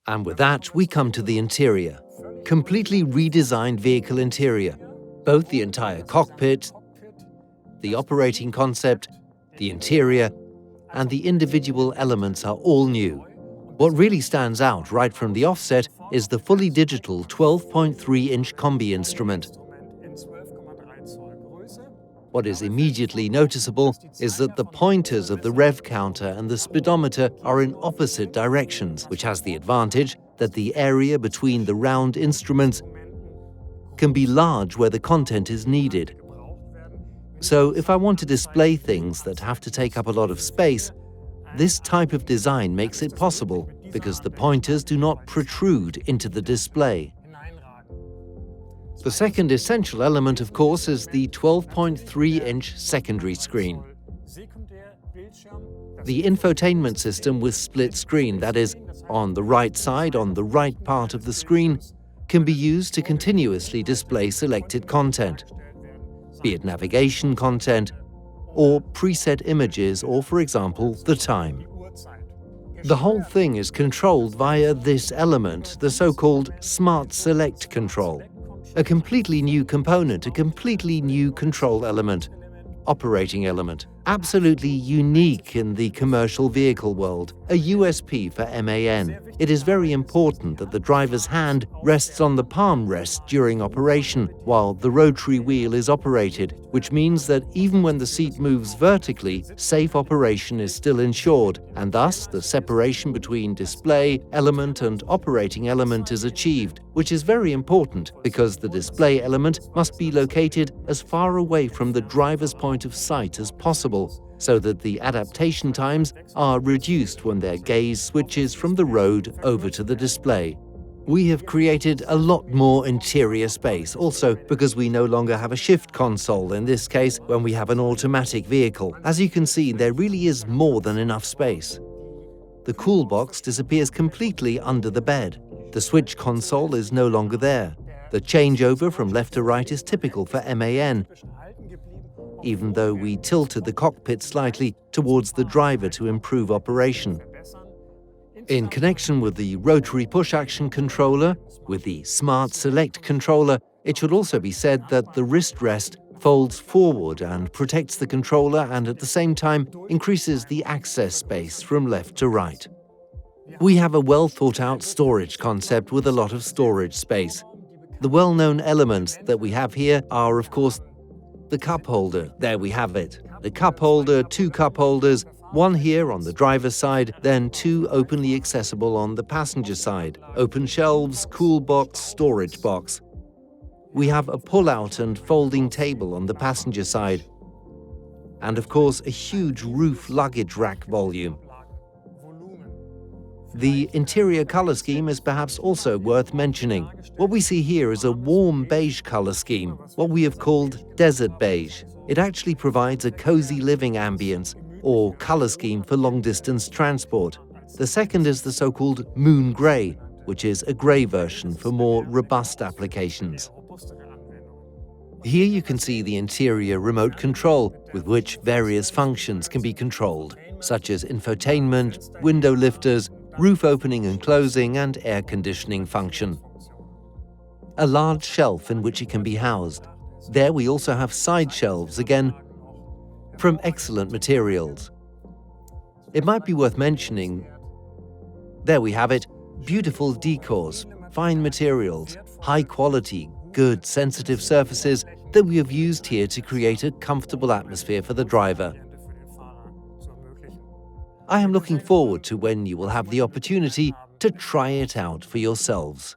And with that, we come to the interior. Completely redesigned vehicle interior. Both the entire cockpit, the operating concept, the interior, and the individual elements are all new. What really stands out right from the offset is the fully digital 12.3-inch Combi instrument. What is immediately noticeable is that the pointers of the rev counter and the speedometer are in opposite directions, which has the advantage that the area between the round instruments can be large where the content is needed. So if I want to display things that have to take up a lot of space, this type of design makes it possible because the pointers do not protrude into the display. The second essential element, of course, is the 12.3-inch secondary screen. The infotainment system with split screen, that is, on the right side, on the right part of the screen, can be used to continuously display selected content, be it navigation content, or preset images, or, for example, the time. The whole thing is controlled via this element, the so-called Smart Select control. A completely new component, a completely new control element, operating element, absolutely unique in the commercial vehicle world, a USP for MAN. It is very important that the driver's hand rests on the palm rest during operation while the rotary wheel is operated, which means that even when the seat moves vertically, safe operation is still ensured, and thus the separation between display element and operating element is achieved, which is very important because the display element must be located as far away from the driver's point of sight as possible, so that the adaptation times are reduced when their gaze switches from the road over to the display. We have created a lot more interior space, also because we no longer have a shift console in this case when we have an automatic vehicle. As you can see, there really is more than enough space. The cool box disappears completely under the bed. The switch console is no longer there. The changeover from left to right is typical for MAN, even though we tilted the cockpit slightly towards the driver to improve operation. In connection with the rotary push-action controller, with the Smart Select controller, it should also be said that the wrist rest folds forward and protects the controller and at the same time increases the access space from left to right. We have a well-thought-out storage concept with a lot of storage space. The well-known elements that we have here are, of course, the cup holder. There we have it. The cup holder, two cup holders, one here on the driver's side, then two openly accessible on the passenger side. Open shelves, cool box, storage box. We have a pull-out and folding table on the passenger side. And of course, a huge roof luggage rack volume. The interior color scheme is perhaps also worth mentioning. What we see here is a warm beige color scheme, what we have called desert beige. It actually provides a cozy living ambience, or color scheme for long-distance transport. The second is the so-called moon gray, which is a gray version for more robust applications. Here you can see the interior remote control, with which various functions can be controlled, such as infotainment, window lifters, roof opening and closing, and air conditioning function. A large shelf in which it can be housed. There we also have side shelves, again, from excellent materials. It might be worth mentioning, there we have it, beautiful decors, fine materials, high quality, good, sensitive surfaces that we have used here to create a comfortable atmosphere for the driver. I am looking forward to when you will have the opportunity to try it out for yourselves.